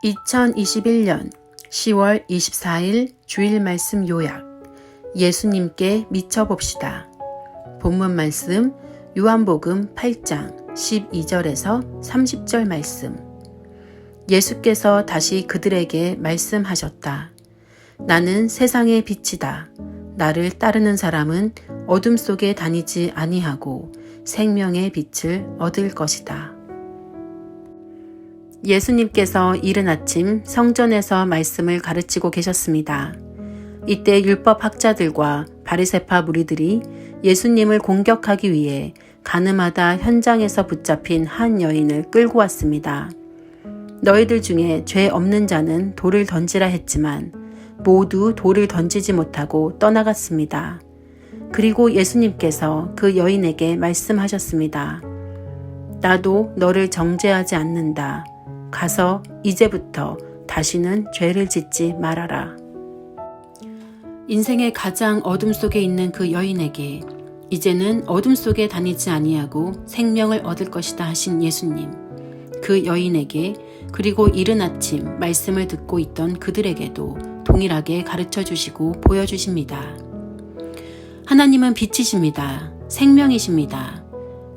2021년 10월 24일 주일 말씀 요약. 예수님께 미쳐봅시다. 본문 말씀 요한복음 8장 12절에서 30절 말씀. 예수께서 다시 그들에게 말씀하셨다. 나는 세상의 빛이다. 나를 따르는 사람은 어둠 속에 다니지 아니하고 생명의 빛을 얻을 것이다. 예수님께서 이른 아침 성전에서 말씀을 가르치고 계셨습니다. 이때 율법 학자들과 바리새파 무리들이 예수님을 공격하기 위해 가늠하다 현장에서 붙잡힌 한 여인을 끌고 왔습니다. 너희들 중에 죄 없는 자는 돌을 던지라 했지만 모두 돌을 던지지 못하고 떠나갔습니다. 그리고 예수님께서 그 여인에게 말씀하셨습니다. 나도 너를 정죄하지 않는다. 가서 이제부터 다시는 죄를 짓지 말아라. 인생의 가장 어둠 속에 있는 그 여인에게 이제는 어둠 속에 다니지 아니하고 생명을 얻을 것이다 하신 예수님. 그 여인에게 그리고 이른 아침 말씀을 듣고 있던 그들에게도 동일하게 가르쳐 주시고 보여주십니다. 하나님은 빛이십니다. 생명이십니다.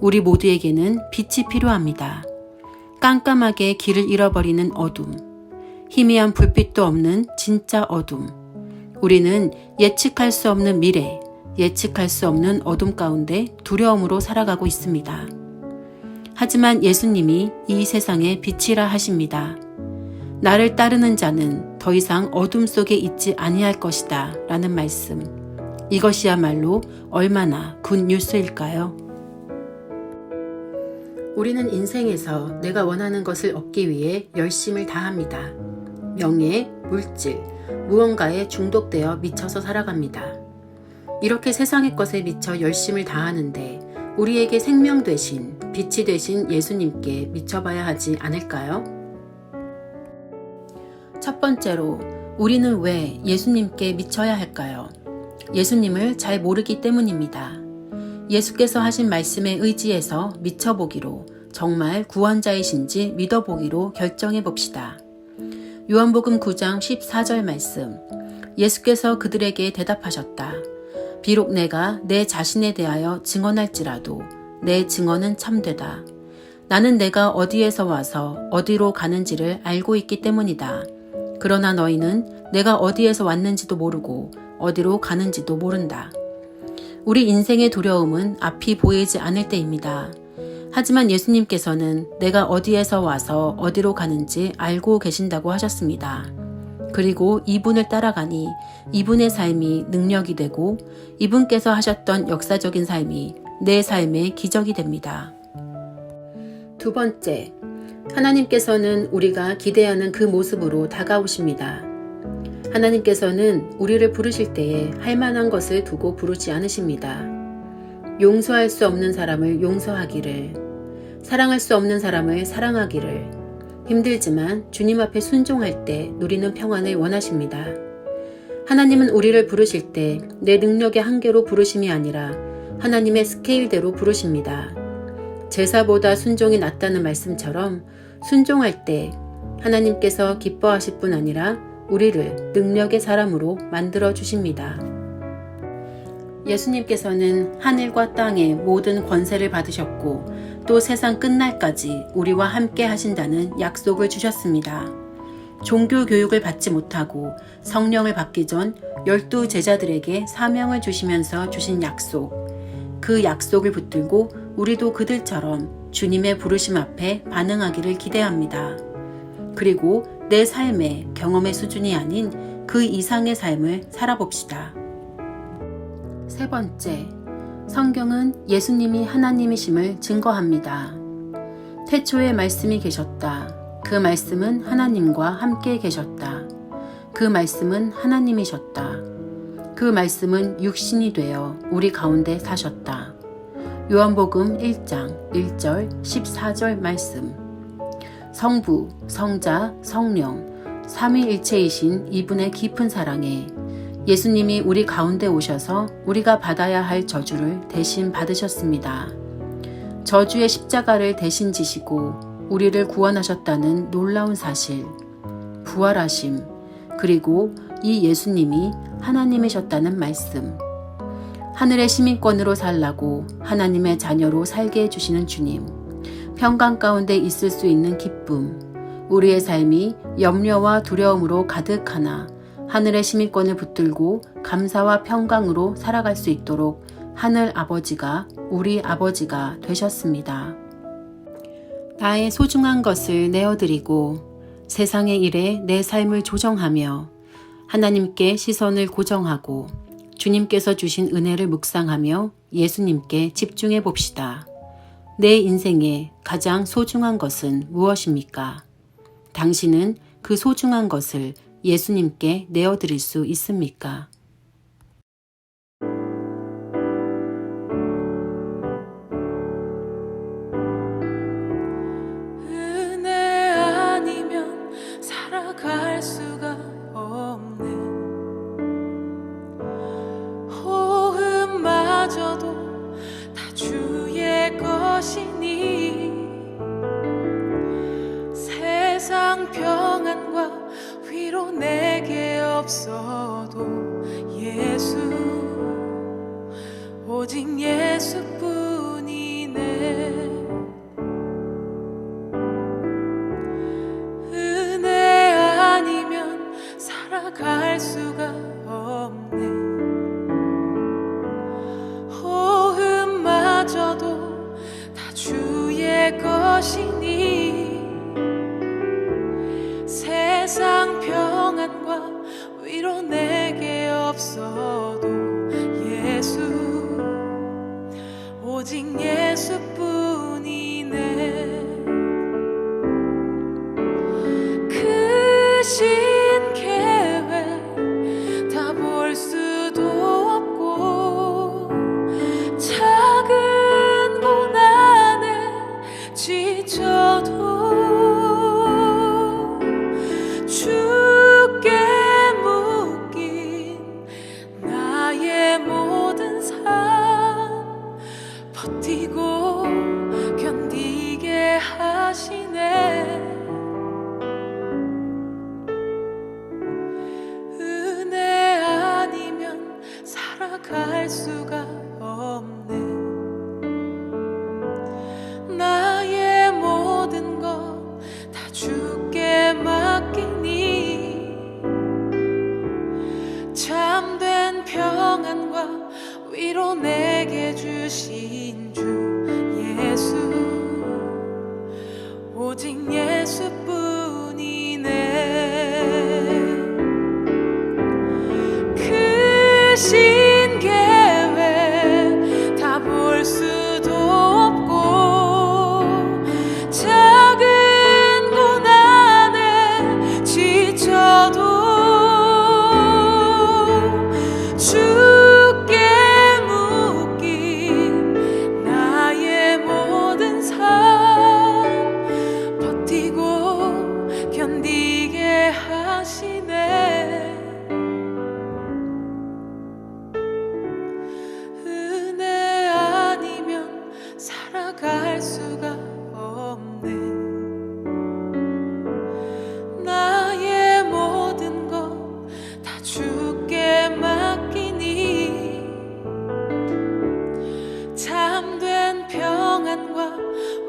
우리 모두에게는 빛이 필요합니다. 깜깜하게 길을 잃어버리는 어둠, 희미한 불빛도 없는 진짜 어둠. 우리는 예측할 수 없는 미래, 예측할 수 없는 어둠 가운데 두려움으로 살아가고 있습니다. 하지만 예수님이 이 세상의 빛이라 하십니다. 나를 따르는 자는 더 이상 어둠 속에 있지 아니할 것이다 라는 말씀. 이것이야말로 얼마나 굿뉴스일까요? 우리는 인생에서 내가 원하는 것을 얻기 위해 열심을 다합니다. 명예, 물질, 무언가에 중독되어 미쳐서 살아갑니다. 이렇게 세상의 것에 미쳐 열심을 다하는데 우리에게 생명 되신, 빛이 되신 예수님께 미쳐봐야 하지 않을까요? 첫 번째로, 우리는 왜 예수님께 미쳐야 할까요? 예수님을 잘 모르기 때문입니다. 예수께서 하신 말씀에 의지해서 미쳐보기로, 정말 구원자이신지 믿어보기로 결정해 봅시다. 요한복음 9장 14절 말씀. 예수께서 그들에게 대답하셨다. 비록 내가 내 자신에 대하여 증언할지라도 내 증언은 참되다. 나는 내가 어디에서 와서 어디로 가는지를 알고 있기 때문이다. 그러나 너희는 내가 어디에서 왔는지도 모르고 어디로 가는지도 모른다. 우리 인생의 두려움은 앞이 보이지 않을 때입니다. 하지만 예수님께서는 내가 어디에서 와서 어디로 가는지 알고 계신다고 하셨습니다. 그리고 이분을 따라가니 이분의 삶이 능력이 되고 이분께서 하셨던 역사적인 삶이 내 삶의 기적이 됩니다. 두 번째, 하나님께서는 우리가 기대하는 그 모습으로 다가오십니다. 하나님께서는 우리를 부르실 때에 할 만한 것을 두고 부르지 않으십니다. 용서할 수 없는 사람을 용서하기를, 사랑할 수 없는 사람을 사랑하기를, 힘들지만 주님 앞에 순종할 때 누리는 평안을 원하십니다. 하나님은 우리를 부르실 때 내 능력의 한계로 부르심이 아니라 하나님의 스케일대로 부르십니다. 제사보다 순종이 낫다는 말씀처럼 순종할 때 하나님께서 기뻐하실 뿐 아니라 우리를 능력의 사람으로 만들어 주십니다. 예수님께서는 하늘과 땅의 모든 권세를 받으셨고 또 세상 끝날까지 우리와 함께 하신다는 약속을 주셨습니다. 종교 교육을 받지 못하고 성령을 받기 전 12 제자들에게 사명을 주시면서 주신 약속. 그 약속을 붙들고 우리도 그들처럼 주님의 부르심 앞에 반응하기를 기대합니다. 그리고 내 삶의 경험의 수준이 아닌 그 이상의 삶을 살아봅시다. 세 번째, 성경은 예수님이 하나님이심을 증거합니다. 태초에 말씀이 계셨다. 그 말씀은 하나님과 함께 계셨다. 그 말씀은 하나님이셨다. 그 말씀은 육신이 되어 우리 가운데 사셨다. 요한복음 1장 1절 14절 말씀. 성부, 성자, 성령, 삼위일체이신 이분의 깊은 사랑에 예수님이 우리 가운데 오셔서 우리가 받아야 할 저주를 대신 받으셨습니다. 저주의 십자가를 대신 지시고 우리를 구원하셨다는 놀라운 사실. 부활하심, 그리고 이 예수님이 하나님이셨다는 말씀, 하늘의 시민권으로 살라고 하나님의 자녀로 살게 해주시는 주님, 평강 가운데 있을 수 있는 기쁨, 우리의 삶이 염려와 두려움으로 가득하나 하늘의 시민권을 붙들고 감사와 평강으로 살아갈 수 있도록 하늘 아버지가 우리 아버지가 되셨습니다. 나의 소중한 것을 내어드리고 세상의 일에 내 삶을 조정하며 하나님께 시선을 고정하고 주님께서 주신 은혜를 묵상하며 예수님께 집중해 봅시다. 내 인생에 가장 소중한 것은 무엇입니까? 당신은 그 소중한 것을 예수님께 내어드릴 수 있습니까? 은혜 아니면 살아갈 수가 없네. 호흡마저도 다 주의 것이니 세상 평안과 위로 내게 없어도 예수, 오직 예수뿐이네. 은혜 아니면 살아갈 수가 없네. 호흡마저도 다 주의 것이니 세상 평안과 위로 내게 없어도 예수, 오직 예수뿐이네. 크신 계획 다 볼 수도 없고 작은 고난에 지쳐도 주께 묶인 나의 모든 삶 버티고 견디게 하시네. 은혜 아니면 살아갈 수가 없네. 나의 모든 것 다 주께 맡기니 참된 평안과 위로 내게 주신 주 예수, 오직 예수뿐이네. 크신 계획 다 볼 수도 없고 작은 고난에 지쳐도 주께 묶인 나의 모든 삶 버티고 견디게 하시네. 은혜 아니면 살아갈 수가 없네. 나의 모든 것 다 주께 맡기니 참된 평안과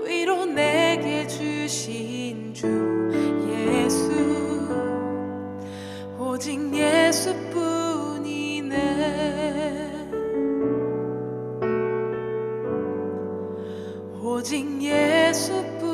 위로 내게 주신 주 예수, 오직 예수뿐이네. 오직 예수뿐이네.